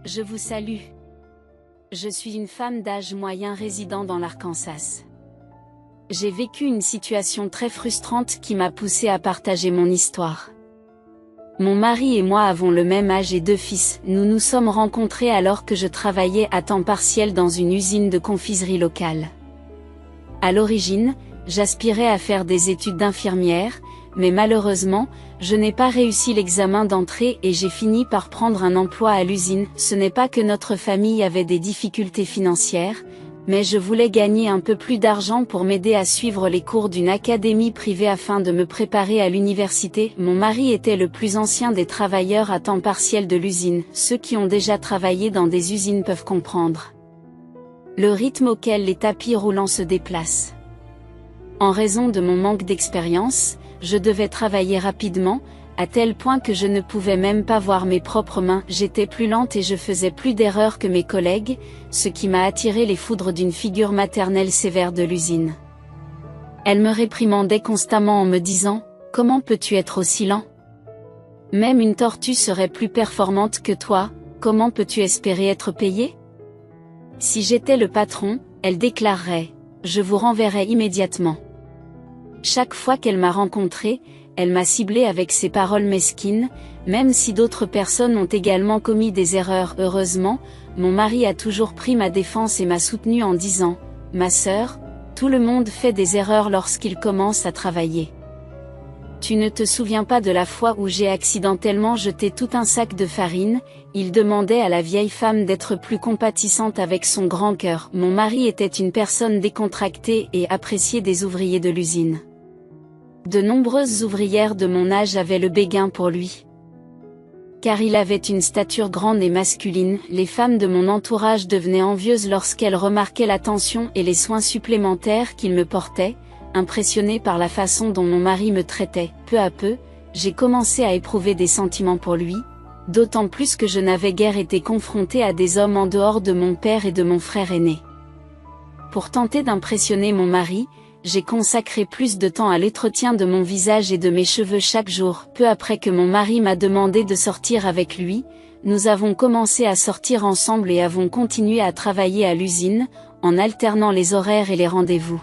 Je vous salue. Je suis une femme d'âge moyen résidant dans l'Arkansas. J'ai vécu une situation très frustrante qui m'a poussée à partager mon histoire. Mon mari et moi avons le même âge et 2 fils. Nous nous sommes rencontrés alors que je travaillais à temps partiel dans une usine de confiserie locale. À l'origine, j'aspirais à faire des études d'infirmière, mais malheureusement, je n'ai pas réussi l'examen d'entrée et j'ai fini par prendre un emploi à l'usine. Ce n'est pas que notre famille avait des difficultés financières, mais je voulais gagner un peu plus d'argent pour m'aider à suivre les cours d'une académie privée afin de me préparer à l'université. Mon mari était le plus ancien des travailleurs à temps partiel de l'usine. Ceux qui ont déjà travaillé dans des usines peuvent comprendre le rythme auquel les tapis roulants se déplacent. En raison de mon manque d'expérience, je devais travailler rapidement, à tel point que je ne pouvais même pas voir mes propres mains. J'étais plus lente et je faisais plus d'erreurs que mes collègues, ce qui m'a attiré les foudres d'une figure maternelle sévère de l'usine. Elle me réprimandait constamment en me disant « Comment peux-tu être aussi lent ? Même une tortue serait plus performante que toi, comment peux-tu espérer être payé ? Si j'étais le patron, elle déclarerait « Je vous renverrai immédiatement ». Chaque fois qu'elle m'a rencontré, elle m'a ciblé avec ses paroles mesquines, même si d'autres personnes ont également commis des erreurs. Heureusement, mon mari a toujours pris ma défense et m'a soutenu en disant « Ma sœur, tout le monde fait des erreurs lorsqu'il commence à travailler. Tu ne te souviens pas de la fois où j'ai accidentellement jeté tout un sac de farine ?» Il demandait à la vieille femme d'être plus compatissante avec son grand cœur. Mon mari était une personne décontractée et appréciée des ouvriers de l'usine. De nombreuses ouvrières de mon âge avaient le béguin pour lui. Car il avait une stature grande et masculine. Les femmes de mon entourage devenaient envieuses lorsqu'elles remarquaient l'attention et les soins supplémentaires qu'il me portait, impressionnées par la façon dont mon mari me traitait. Peu à peu, j'ai commencé à éprouver des sentiments pour lui, d'autant plus que je n'avais guère été confrontée à des hommes en dehors de mon père et de mon frère aîné. Pour tenter d'impressionner mon mari, j'ai consacré plus de temps à l'entretien de mon visage et de mes cheveux chaque jour. Peu après que mon mari m'a demandé de sortir avec lui, nous avons commencé à sortir ensemble et avons continué à travailler à l'usine, en alternant les horaires et les rendez-vous.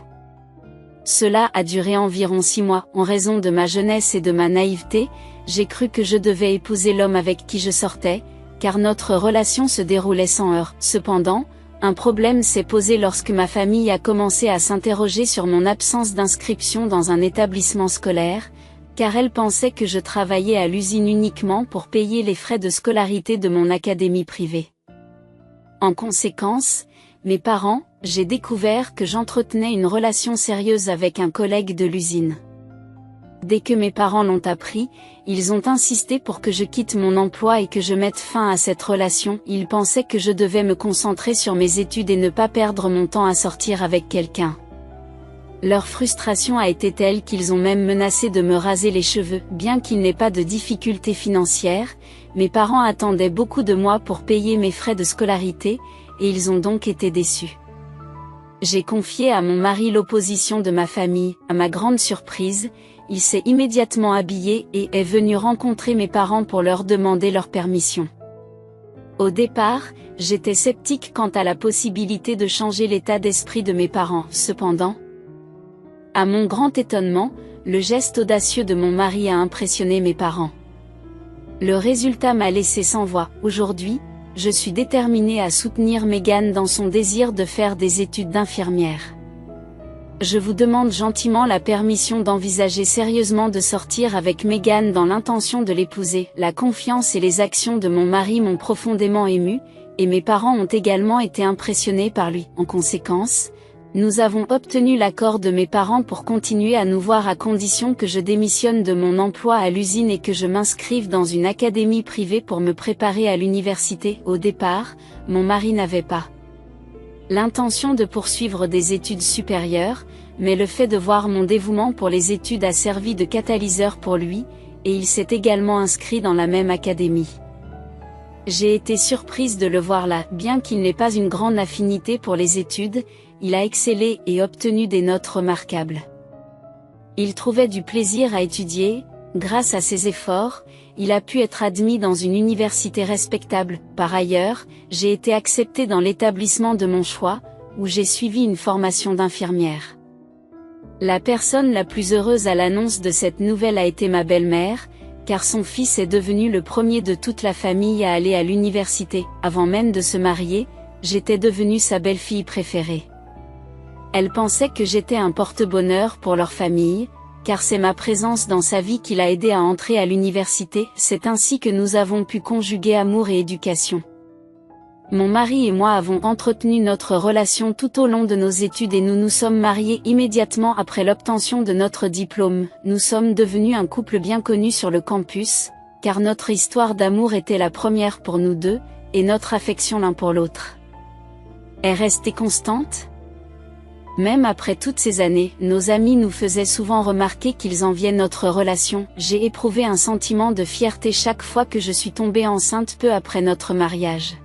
Cela a duré environ 6 mois. En raison de ma jeunesse et de ma naïveté, j'ai cru que je devais épouser l'homme avec qui je sortais, car notre relation se déroulait sans heurts. Cependant, un problème s'est posé lorsque ma famille a commencé à s'interroger sur mon absence d'inscription dans un établissement scolaire, car elle pensait que je travaillais à l'usine uniquement pour payer les frais de scolarité de mon académie privée. En conséquence, mes parents, j'ai découvert que j'entretenais une relation sérieuse avec un collègue de l'usine. Dès que mes parents l'ont appris, ils ont insisté pour que je quitte mon emploi et que je mette fin à cette relation. Ils pensaient que je devais me concentrer sur mes études et ne pas perdre mon temps à sortir avec quelqu'un. Leur frustration a été telle qu'ils ont même menacé de me raser les cheveux. Bien qu'il n'ait pas de difficultés financières, mes parents attendaient beaucoup de moi pour payer mes frais de scolarité, et ils ont donc été déçus. J'ai confié à mon mari l'opposition de ma famille. À ma grande surprise, il s'est immédiatement habillé et est venu rencontrer mes parents pour leur demander leur permission. Au départ, j'étais sceptique quant à la possibilité de changer l'état d'esprit de mes parents. Cependant, à mon grand étonnement, le geste audacieux de mon mari a impressionné mes parents. Le résultat m'a laissé sans voix. Aujourd'hui, je suis déterminée à soutenir Megan dans son désir de faire des études d'infirmière. Je vous demande gentiment la permission d'envisager sérieusement de sortir avec Megan dans l'intention de l'épouser. La confiance et les actions de mon mari m'ont profondément émue, et mes parents ont également été impressionnés par lui. En conséquence, nous avons obtenu l'accord de mes parents pour continuer à nous voir à condition que je démissionne de mon emploi à l'usine et que je m'inscrive dans une académie privée pour me préparer à l'université. Au départ, mon mari n'avait pas l'intention de poursuivre des études supérieures, mais le fait de voir mon dévouement pour les études a servi de catalyseur pour lui, et il s'est également inscrit dans la même académie. J'ai été surprise de le voir là. Bien qu'il n'ait pas une grande affinité pour les études, il a excellé et obtenu des notes remarquables. Il trouvait du plaisir à étudier, grâce à ses efforts, il a pu être admis dans une université respectable. Par ailleurs, j'ai été acceptée dans l'établissement de mon choix, où j'ai suivi une formation d'infirmière. La personne la plus heureuse à l'annonce de cette nouvelle a été ma belle-mère, car son fils est devenu le premier de toute la famille à aller à l'université. Avant même de se marier, j'étais devenue sa belle-fille préférée. Elle pensait que j'étais un porte-bonheur pour leur famille, car c'est ma présence dans sa vie qui l'a aidé à entrer à l'université. C'est ainsi que nous avons pu conjuguer amour et éducation. Mon mari et moi avons entretenu notre relation tout au long de nos études et nous nous sommes mariés immédiatement après l'obtention de notre diplôme. Nous sommes devenus un couple bien connu sur le campus, car notre histoire d'amour était la première pour nous deux, et notre affection l'un pour l'autre est restée constante. Même après toutes ces années, nos amis nous faisaient souvent remarquer qu'ils enviaient notre relation. J'ai éprouvé un sentiment de fierté chaque fois que je suis tombée enceinte peu après notre mariage.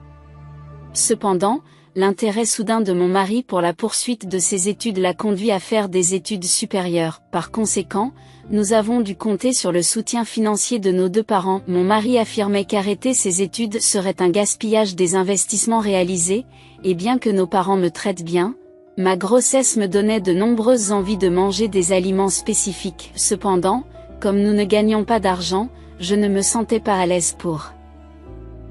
Cependant, l'intérêt soudain de mon mari pour la poursuite de ses études l'a conduit à faire des études supérieures. Par conséquent, nous avons dû compter sur le soutien financier de nos deux parents. Mon mari affirmait qu'arrêter ses études serait un gaspillage des investissements réalisés, et bien que nos parents me traitent bien, ma grossesse me donnait de nombreuses envies de manger des aliments spécifiques. Cependant, comme nous ne gagnions pas d'argent, je ne me sentais pas à l'aise pour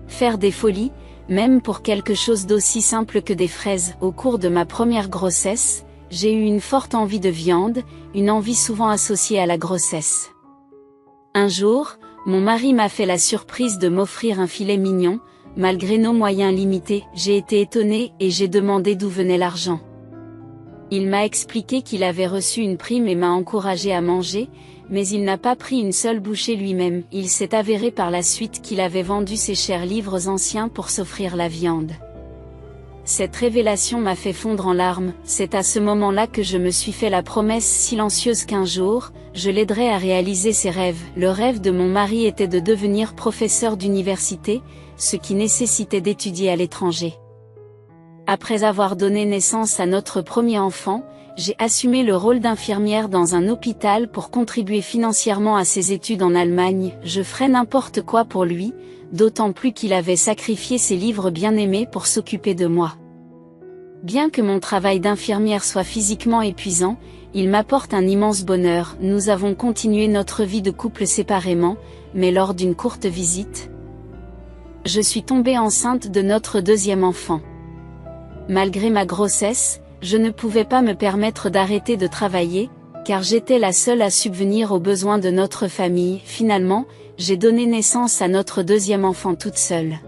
faire des folies, même pour quelque chose d'aussi simple que des fraises. Au cours de ma première grossesse, j'ai eu une forte envie de viande, une envie souvent associée à la grossesse. Un jour, mon mari m'a fait la surprise de m'offrir un filet mignon. Malgré nos moyens limités, j'ai été étonnée et j'ai demandé d'où venait l'argent. Il m'a expliqué qu'il avait reçu une prime et m'a encouragé à manger, mais il n'a pas pris une seule bouchée lui-même. Il s'est avéré par la suite qu'il avait vendu ses chers livres anciens pour s'offrir la viande. Cette révélation m'a fait fondre en larmes. C'est à ce moment-là que je me suis fait la promesse silencieuse qu'un jour, je l'aiderais à réaliser ses rêves. Le rêve de mon mari était de devenir professeur d'université, ce qui nécessitait d'étudier à l'étranger. Après avoir donné naissance à notre premier enfant, j'ai assumé le rôle d'infirmière dans un hôpital pour contribuer financièrement à ses études en Allemagne. Je ferais n'importe quoi pour lui, d'autant plus qu'il avait sacrifié ses livres bien-aimés pour s'occuper de moi. Bien que mon travail d'infirmière soit physiquement épuisant, il m'apporte un immense bonheur. Nous avons continué notre vie de couple séparément, mais lors d'une courte visite, je suis tombée enceinte de notre deuxième enfant. Malgré ma grossesse, je ne pouvais pas me permettre d'arrêter de travailler, car j'étais la seule à subvenir aux besoins de notre famille. Finalement, j'ai donné naissance à notre deuxième enfant toute seule.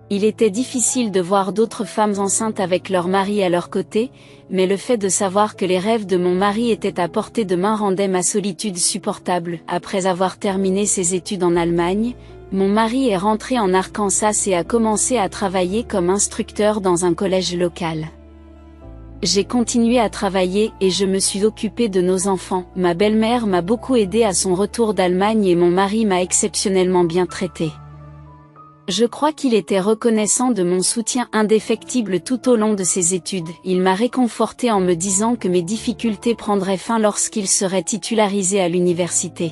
Il était difficile de voir d'autres femmes enceintes avec leur mari à leur côté, mais le fait de savoir que les rêves de mon mari étaient à portée de main rendait ma solitude supportable. Après avoir terminé ses études en Allemagne, mon mari est rentré en Arkansas et a commencé à travailler comme instructeur dans un collège local. J'ai continué à travailler et je me suis occupée de nos enfants. Ma belle-mère m'a beaucoup aidée à son retour d'Allemagne et mon mari m'a exceptionnellement bien traitée. Je crois qu'il était reconnaissant de mon soutien indéfectible tout au long de ses études. Il m'a réconfortée en me disant que mes difficultés prendraient fin lorsqu'il serait titularisé à l'université.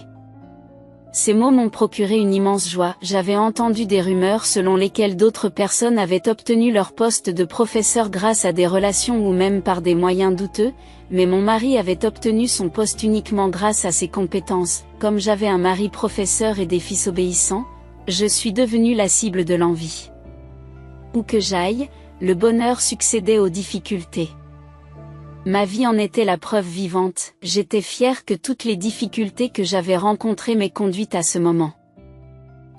Ces mots m'ont procuré une immense joie. J'avais entendu des rumeurs selon lesquelles d'autres personnes avaient obtenu leur poste de professeur grâce à des relations ou même par des moyens douteux, mais mon mari avait obtenu son poste uniquement grâce à ses compétences. Comme j'avais un mari professeur et des fils obéissants, je suis devenue la cible de l'envie. Où que j'aille, le bonheur succédait aux difficultés. Ma vie en était la preuve vivante. J'étais fière que toutes les difficultés que j'avais rencontrées m'aient conduite à ce moment.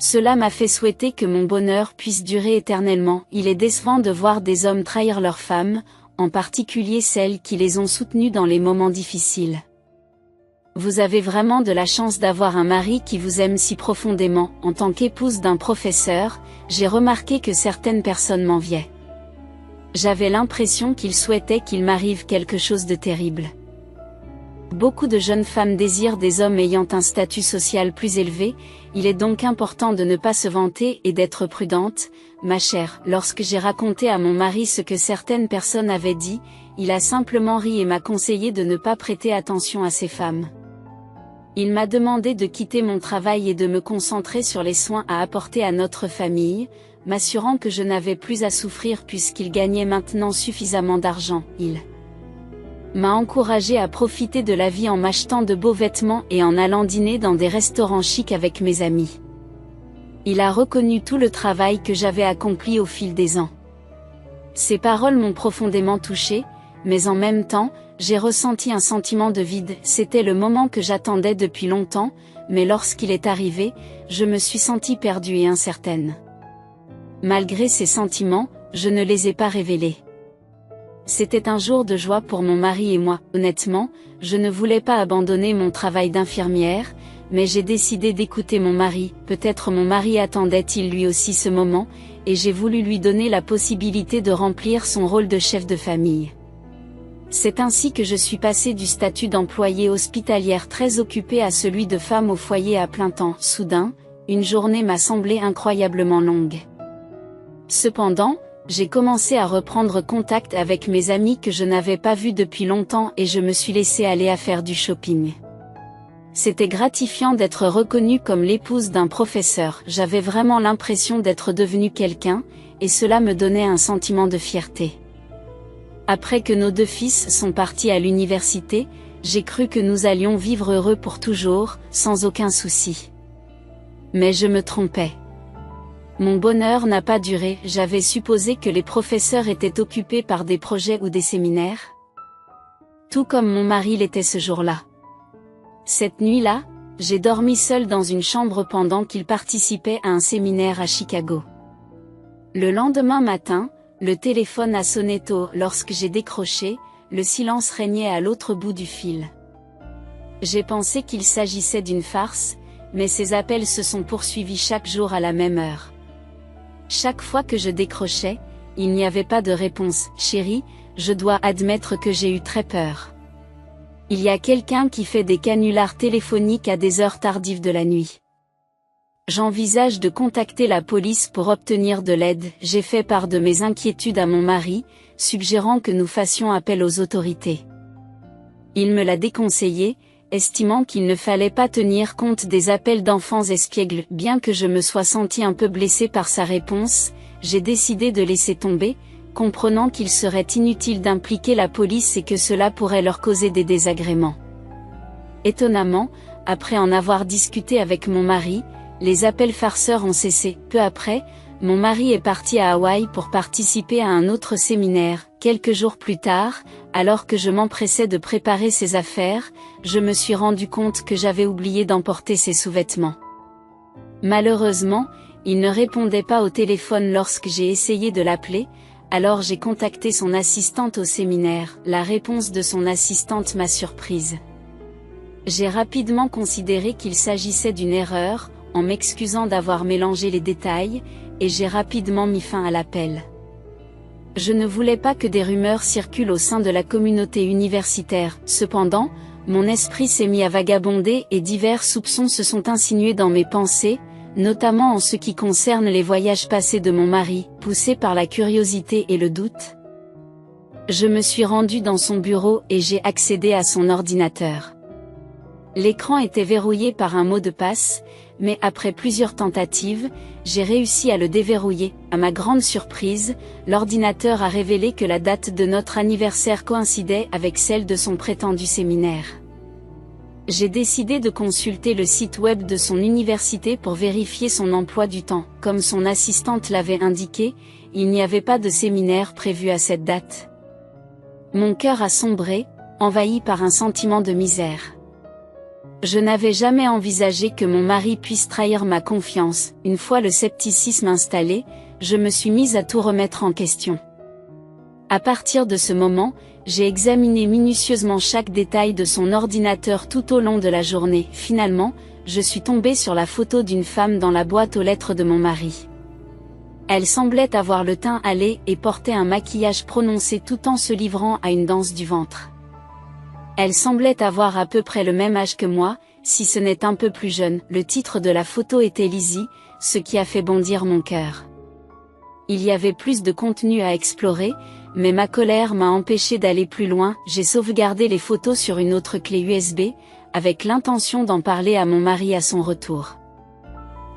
Cela m'a fait souhaiter que mon bonheur puisse durer éternellement. Il est décevant de voir des hommes trahir leurs femmes, en particulier celles qui les ont soutenues dans les moments difficiles. Vous avez vraiment de la chance d'avoir un mari qui vous aime si profondément. En tant qu'épouse d'un professeur, j'ai remarqué que certaines personnes m'enviaient. J'avais l'impression qu'ils souhaitaient qu'il m'arrive quelque chose de terrible. Beaucoup de jeunes femmes désirent des hommes ayant un statut social plus élevé, il est donc important de ne pas se vanter et d'être prudente. Ma chère, lorsque j'ai raconté à mon mari ce que certaines personnes avaient dit, il a simplement ri et m'a conseillé de ne pas prêter attention à ces femmes. Il m'a demandé de quitter mon travail et de me concentrer sur les soins à apporter à notre famille, m'assurant que je n'avais plus à souffrir puisqu'il gagnait maintenant suffisamment d'argent. Il m'a encouragé à profiter de la vie en m'achetant de beaux vêtements et en allant dîner dans des restaurants chics avec mes amis. Il a reconnu tout le travail que j'avais accompli au fil des ans. Ces paroles m'ont profondément touchée, mais en même temps, j'ai ressenti un sentiment de vide. C'était le moment que j'attendais depuis longtemps, mais lorsqu'il est arrivé, je me suis sentie perdue et incertaine. Malgré ces sentiments, je ne les ai pas révélés. C'était un jour de joie pour mon mari et moi. Honnêtement, je ne voulais pas abandonner mon travail d'infirmière, mais j'ai décidé d'écouter mon mari. Peut-être mon mari attendait-il lui aussi ce moment, et j'ai voulu lui donner la possibilité de remplir son rôle de chef de famille. C'est ainsi que je suis passée du statut d'employée hospitalière très occupée à celui de femme au foyer à plein temps. Soudain, une journée m'a semblé incroyablement longue. Cependant, j'ai commencé à reprendre contact avec mes amis que je n'avais pas vus depuis longtemps et je me suis laissée aller à faire du shopping. C'était gratifiant d'être reconnue comme l'épouse d'un professeur. J'avais vraiment l'impression d'être devenue quelqu'un, et cela me donnait un sentiment de fierté. Après que nos 2 fils sont partis à l'université, j'ai cru que nous allions vivre heureux pour toujours, sans aucun souci. Mais je me trompais. Mon bonheur n'a pas duré. J'avais supposé que les professeurs étaient occupés par des projets ou des séminaires. Tout comme mon mari l'était ce jour-là. Cette nuit-là, j'ai dormi seule dans une chambre pendant qu'il participait à un séminaire à Chicago. Le lendemain matin, le téléphone a sonné tôt. Lorsque j'ai décroché, le silence régnait à l'autre bout du fil. J'ai pensé qu'il s'agissait d'une farce, mais ces appels se sont poursuivis chaque jour à la même heure. Chaque fois que je décrochais, il n'y avait pas de réponse. Chérie, je dois admettre que j'ai eu très peur. Il y a quelqu'un qui fait des canulars téléphoniques à des heures tardives de la nuit. J'envisage de contacter la police pour obtenir de l'aide. J'ai fait part de mes inquiétudes à mon mari, suggérant que nous fassions appel aux autorités. Il me l'a déconseillé, estimant qu'il ne fallait pas tenir compte des appels d'enfants espiègles. Bien que je me sois sentie un peu blessée par sa réponse, j'ai décidé de laisser tomber, comprenant qu'il serait inutile d'impliquer la police et que cela pourrait leur causer des désagréments. Étonnamment, après en avoir discuté avec mon mari, les appels farceurs ont cessé. Peu après, mon mari est parti à Hawaï pour participer à un autre séminaire. Quelques jours plus tard, alors que je m'empressais de préparer ses affaires, je me suis rendu compte que j'avais oublié d'emporter ses sous-vêtements. Malheureusement, il ne répondait pas au téléphone lorsque j'ai essayé de l'appeler, alors j'ai contacté son assistante au séminaire. La réponse de son assistante m'a surprise. J'ai rapidement considéré qu'il s'agissait d'une erreur, en m'excusant d'avoir mélangé les détails, et j'ai rapidement mis fin à l'appel. Je ne voulais pas que des rumeurs circulent au sein de la communauté universitaire. Cependant, mon esprit s'est mis à vagabonder et divers soupçons se sont insinués dans mes pensées, notamment en ce qui concerne les voyages passés de mon mari. Poussé par la curiosité et le doute, je me suis rendue dans son bureau et j'ai accédé à son ordinateur. L'écran était verrouillé par un mot de passe, mais après plusieurs tentatives, j'ai réussi à le déverrouiller. À ma grande surprise, l'ordinateur a révélé que la date de notre anniversaire coïncidait avec celle de son prétendu séminaire. J'ai décidé de consulter le site web de son université pour vérifier son emploi du temps. Comme son assistante l'avait indiqué, il n'y avait pas de séminaire prévu à cette date. Mon cœur a sombré, envahi par un sentiment de misère. Je n'avais jamais envisagé que mon mari puisse trahir ma confiance. Une fois le scepticisme installé, je me suis mise à tout remettre en question. À partir de ce moment, j'ai examiné minutieusement chaque détail de son ordinateur tout au long de la journée. Finalement, je suis tombée sur la photo d'une femme dans la boîte aux lettres de mon mari. Elle semblait avoir le teint hâlé et portait un maquillage prononcé tout en se livrant à une danse du ventre. Elle semblait avoir à peu près le même âge que moi, si ce n'est un peu plus jeune. Le titre de la photo était Lizzie, ce qui a fait bondir mon cœur. Il y avait plus de contenu à explorer, mais ma colère m'a empêché d'aller plus loin. J'ai sauvegardé les photos sur une autre clé USB, avec l'intention d'en parler à mon mari à son retour.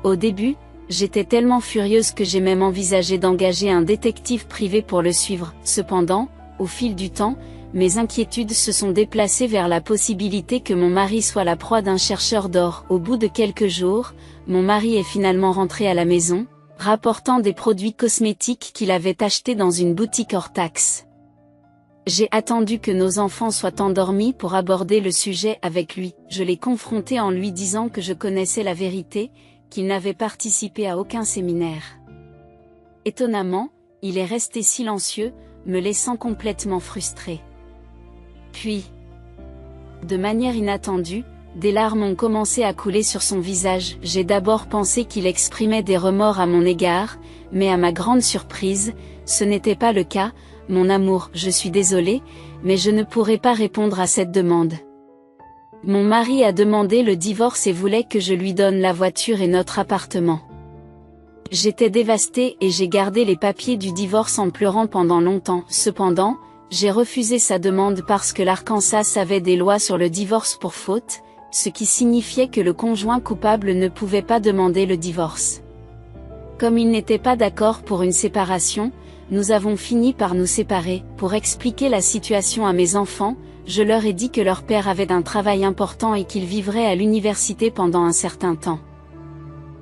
Au début, j'étais tellement furieuse que j'ai même envisagé d'engager un détective privé pour le suivre. Cependant, au fil du temps, mes inquiétudes se sont déplacées vers la possibilité que mon mari soit la proie d'un chercheur d'or. Au bout de quelques jours, mon mari est finalement rentré à la maison, rapportant des produits cosmétiques qu'il avait achetés dans une boutique hors taxe. J'ai attendu que nos enfants soient endormis pour aborder le sujet avec lui. Je l'ai confronté en lui disant que je connaissais la vérité, qu'il n'avait participé à aucun séminaire. Étonnamment, il est resté silencieux, me laissant complètement frustrée. Puis, de manière inattendue, des larmes ont commencé à couler sur son visage. J'ai d'abord pensé qu'il exprimait des remords à mon égard, mais à ma grande surprise, ce n'était pas le cas. Mon amour, je suis désolée, mais je ne pourrai pas répondre à cette demande. Mon mari a demandé le divorce et voulait que je lui donne la voiture et notre appartement. J'étais dévastée et j'ai gardé les papiers du divorce en pleurant pendant longtemps. Cependant, j'ai refusé sa demande parce que l'Arkansas avait des lois sur le divorce pour faute, ce qui signifiait que le conjoint coupable ne pouvait pas demander le divorce. Comme il n'était pas d'accord pour une séparation, nous avons fini par nous séparer. Pour expliquer la situation à mes enfants, je leur ai dit que leur père avait un travail important et qu'il vivrait à l'université pendant un certain temps.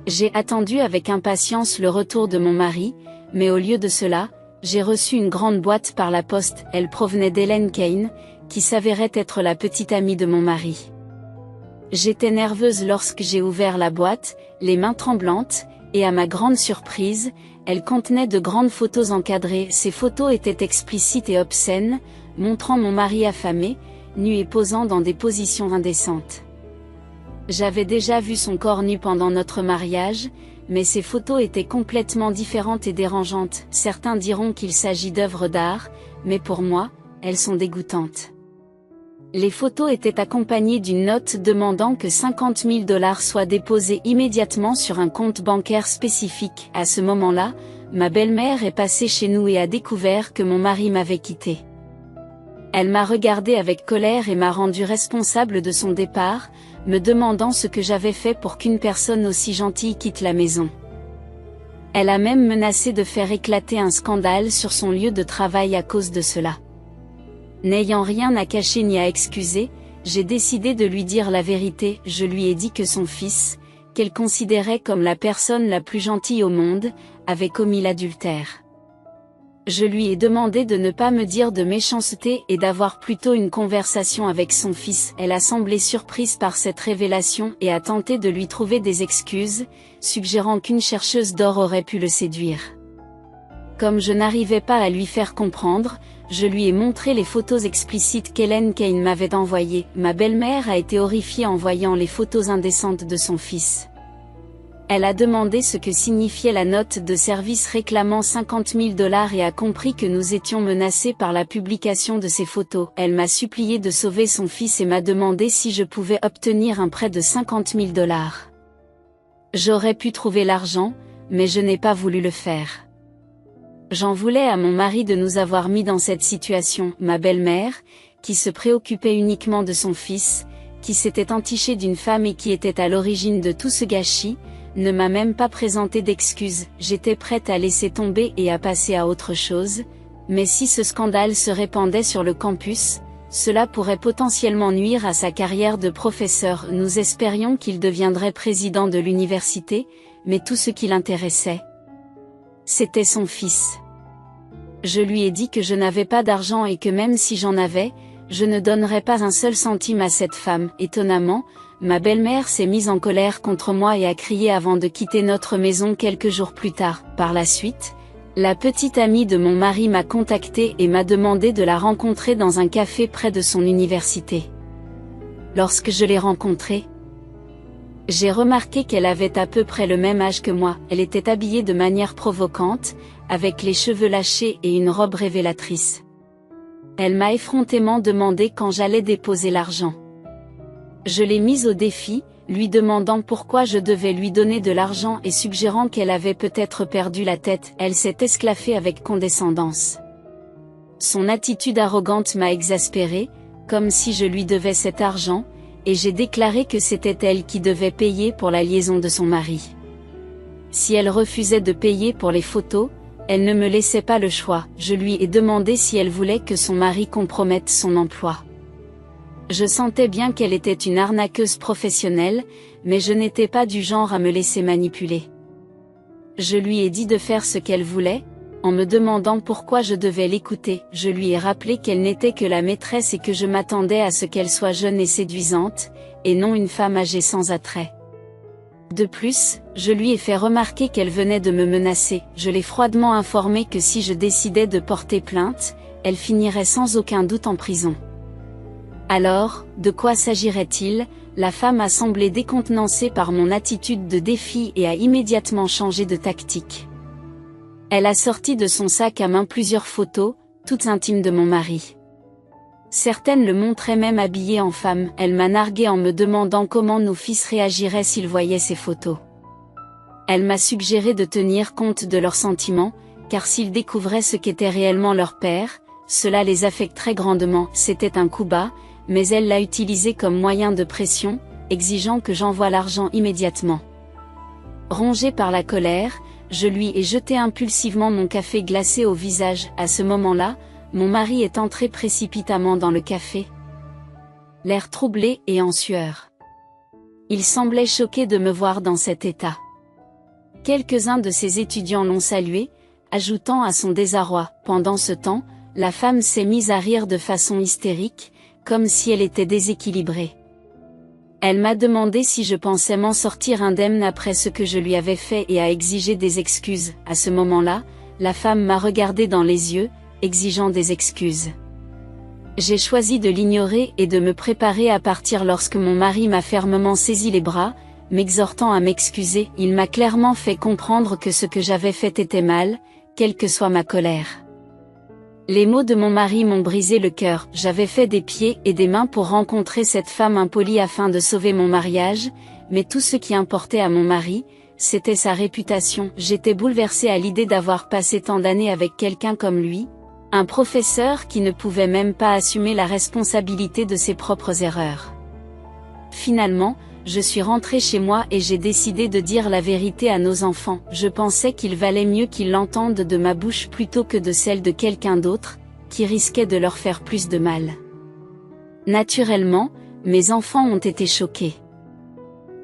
J'ai attendu avec impatience le retour de mon mari, mais au lieu de cela, j'ai reçu une grande boîte par la poste. Elle provenait d'Hélène Kane, qui s'avérait être la petite amie de mon mari. J'étais nerveuse lorsque j'ai ouvert la boîte, les mains tremblantes, et à ma grande surprise, elle contenait de grandes photos encadrées. Ces photos étaient explicites et obscènes, montrant mon mari affamé, nu et posant dans des positions indécentes. J'avais déjà vu son corps nu pendant notre mariage, mais ces photos étaient complètement différentes et dérangeantes. Certains diront qu'il s'agit d'œuvres d'art, mais pour moi, elles sont dégoûtantes. Les photos étaient accompagnées d'une note demandant que 50 000 $ soient déposés immédiatement sur un compte bancaire spécifique. À ce moment-là, ma belle-mère est passée chez nous et a découvert que mon mari m'avait quittée. Elle m'a regardée avec colère et m'a rendue responsable de son départ, me demandant ce que j'avais fait pour qu'une personne aussi gentille quitte la maison. Elle a même menacé de faire éclater un scandale sur son lieu de travail à cause de cela. N'ayant rien à cacher ni à excuser, j'ai décidé de lui dire la vérité. Je lui ai dit que son fils, qu'elle considérait comme la personne la plus gentille au monde, avait commis l'adultère. Je lui ai demandé de ne pas me dire de méchanceté et d'avoir plutôt une conversation avec son fils. Elle a semblé surprise par cette révélation et a tenté de lui trouver des excuses, suggérant qu'une chercheuse d'or aurait pu le séduire. Comme je n'arrivais pas à lui faire comprendre, je lui ai montré les photos explicites qu'Hélène Kane m'avait envoyées. Ma belle-mère a été horrifiée en voyant les photos indécentes de son fils. Elle a demandé ce que signifiait la note de service réclamant 50 000 $ et a compris que nous étions menacés par la publication de ces photos. Elle m'a supplié de sauver son fils et m'a demandé si je pouvais obtenir un prêt de 50 000 $. J'aurais pu trouver l'argent, mais je n'ai pas voulu le faire. J'en voulais à mon mari de nous avoir mis dans cette situation. Ma belle-mère, qui se préoccupait uniquement de son fils, qui s'était entichée d'une femme et qui était à l'origine de tout ce gâchis, ne m'a même pas présenté d'excuses. J'étais prête à laisser tomber et à passer à autre chose, mais si ce scandale se répandait sur le campus, cela pourrait potentiellement nuire à sa carrière de professeur. Nous espérions qu'il deviendrait président de l'université, mais tout ce qui l'intéressait, c'était son fils. Je lui ai dit que je n'avais pas d'argent et que même si j'en avais, je ne donnerais pas un seul centime à cette femme. Étonnamment, ma belle-mère s'est mise en colère contre moi et a crié avant de quitter notre maison quelques jours plus tard. Par la suite, la petite amie de mon mari m'a contactée et m'a demandé de la rencontrer dans un café près de son université. Lorsque je l'ai rencontrée, j'ai remarqué qu'elle avait à peu près le même âge que moi. Elle était habillée de manière provocante, avec les cheveux lâchés et une robe révélatrice. Elle m'a effrontément demandé quand j'allais déposer l'argent. Je l'ai mise au défi, lui demandant pourquoi je devais lui donner de l'argent et suggérant qu'elle avait peut-être perdu la tête. Elle s'est esclaffée avec condescendance. Son attitude arrogante m'a exaspérée, comme si je lui devais cet argent, et j'ai déclaré que c'était elle qui devait payer pour la liaison de son mari. Si elle refusait de payer pour les photos, elle ne me laissait pas le choix. Je lui ai demandé si elle voulait que son mari compromette son emploi. Je sentais bien qu'elle était une arnaqueuse professionnelle, mais je n'étais pas du genre à me laisser manipuler. Je lui ai dit de faire ce qu'elle voulait, en me demandant pourquoi je devais l'écouter. Je lui ai rappelé qu'elle n'était que la maîtresse et que je m'attendais à ce qu'elle soit jeune et séduisante, et non une femme âgée sans attrait. De plus, je lui ai fait remarquer qu'elle venait de me menacer. Je l'ai froidement informée que si je décidais de porter plainte, elle finirait sans aucun doute en prison. Alors, de quoi s'agirait-il? La femme a semblé décontenancée par mon attitude de défi et a immédiatement changé de tactique. Elle a sorti de son sac à main plusieurs photos, toutes intimes de mon mari. Certaines le montraient même habillé en femme. Elle m'a nargué en me demandant comment nos fils réagiraient s'ils voyaient ces photos. Elle m'a suggéré de tenir compte de leurs sentiments, car s'ils découvraient ce qu'était réellement leur père, cela les affecterait grandement. C'était un coup bas, mais elle l'a utilisé comme moyen de pression, exigeant que j'envoie l'argent immédiatement. Rongée par la colère, je lui ai jeté impulsivement mon café glacé au visage. À ce moment-là, mon mari est entré précipitamment dans le café, l'air troublé et en sueur. Il semblait choqué de me voir dans cet état. Quelques-uns de ses étudiants l'ont salué, ajoutant à son désarroi. Pendant ce temps, la femme s'est mise à rire de façon hystérique, comme si elle était déséquilibrée. Elle m'a demandé si je pensais m'en sortir indemne après ce que je lui avais fait et a exigé des excuses. À ce moment-là, la femme m'a regardé dans les yeux, exigeant des excuses. J'ai choisi de l'ignorer et de me préparer à partir lorsque mon mari m'a fermement saisi les bras, m'exhortant à m'excuser. Il m'a clairement fait comprendre que ce que j'avais fait était mal, quelle que soit ma colère. Les mots de mon mari m'ont brisé le cœur. J'avais fait des pieds et des mains pour rencontrer cette femme impolie afin de sauver mon mariage, mais tout ce qui importait à mon mari, c'était sa réputation. J'étais bouleversée à l'idée d'avoir passé tant d'années avec quelqu'un comme lui, un professeur qui ne pouvait même pas assumer la responsabilité de ses propres erreurs. Finalement, je suis rentrée chez moi et j'ai décidé de dire la vérité à nos enfants. Je pensais qu'il valait mieux qu'ils l'entendent de ma bouche plutôt que de celle de quelqu'un d'autre, qui risquait de leur faire plus de mal. Naturellement, mes enfants ont été choqués.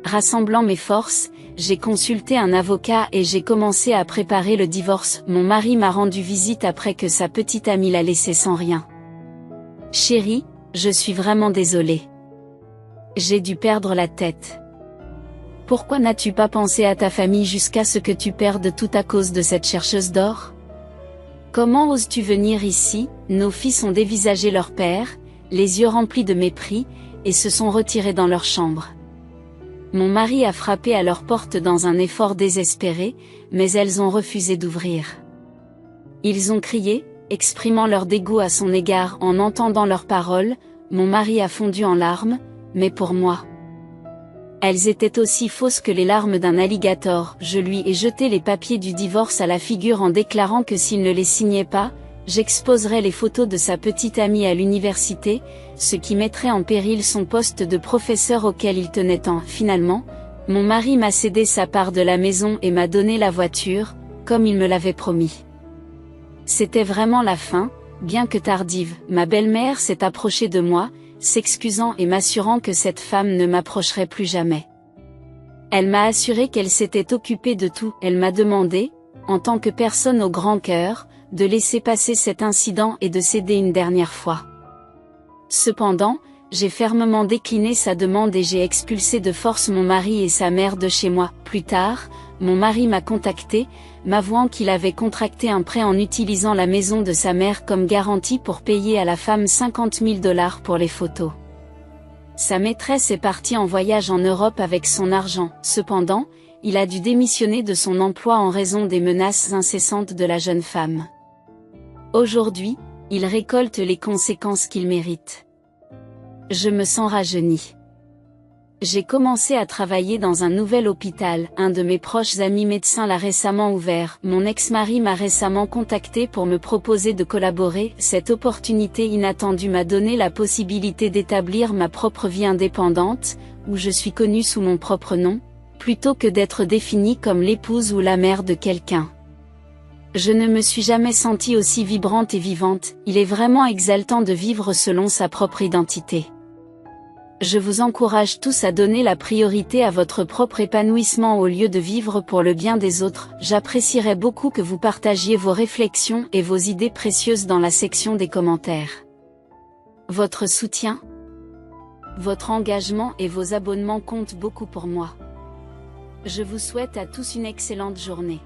Rassemblant mes forces, j'ai consulté un avocat et j'ai commencé à préparer le divorce. Mon mari m'a rendu visite après que sa petite amie l'a laissé sans rien. Chérie, je suis vraiment désolée. J'ai dû perdre la tête. Pourquoi n'as-tu pas pensé à ta famille jusqu'à ce que tu perdes tout à cause de cette chercheuse d'or? Comment oses-tu venir ici? Nos fils ont dévisagé leur père, les yeux remplis de mépris, et se sont retirés dans leur chambre. Mon mari a frappé à leur porte dans un effort désespéré, mais elles ont refusé d'ouvrir. Ils ont crié, exprimant leur dégoût à son égard. En entendant leurs paroles, mon mari a fondu en larmes, mais pour moi. Elles étaient aussi fausses que les larmes d'un alligator. Je lui ai jeté les papiers du divorce à la figure en déclarant que s'il ne les signait pas, j'exposerais les photos de sa petite amie à l'université, ce qui mettrait en péril son poste de professeur auquel il tenait tant. Finalement, mon mari m'a cédé sa part de la maison et m'a donné la voiture, comme il me l'avait promis. C'était vraiment la fin, bien que tardive. Ma belle-mère s'est approchée de moi, s'excusant et m'assurant que cette femme ne m'approcherait plus jamais. Elle m'a assuré qu'elle s'était occupée de tout. Elle m'a demandé, en tant que personne au grand cœur, de laisser passer cet incident et de céder une dernière fois. Cependant, j'ai fermement décliné sa demande et j'ai expulsé de force mon mari et sa mère de chez moi. Plus tard, mon mari m'a contacté, m'avouant qu'il avait contracté un prêt en utilisant la maison de sa mère comme garantie pour payer à la femme $50 000 pour les photos. Sa maîtresse est partie en voyage en Europe avec son argent. Cependant, il a dû démissionner de son emploi en raison des menaces incessantes de la jeune femme. Aujourd'hui, il récolte les conséquences qu'il mérite. Je me sens rajeunie. J'ai commencé à travailler dans un nouvel hôpital, un de mes proches amis médecins l'a récemment ouvert, mon ex-mari m'a récemment contacté pour me proposer de collaborer, cette opportunité inattendue m'a donné la possibilité d'établir ma propre vie indépendante, où je suis connue sous mon propre nom, plutôt que d'être définie comme l'épouse ou la mère de quelqu'un. Je ne me suis jamais sentie aussi vibrante et vivante, il est vraiment exaltant de vivre selon sa propre identité. Je vous encourage tous à donner la priorité à votre propre épanouissement au lieu de vivre pour le bien des autres. J'apprécierais beaucoup que vous partagiez vos réflexions et vos idées précieuses dans la section des commentaires. Votre soutien, votre engagement et vos abonnements comptent beaucoup pour moi. Je vous souhaite à tous une excellente journée.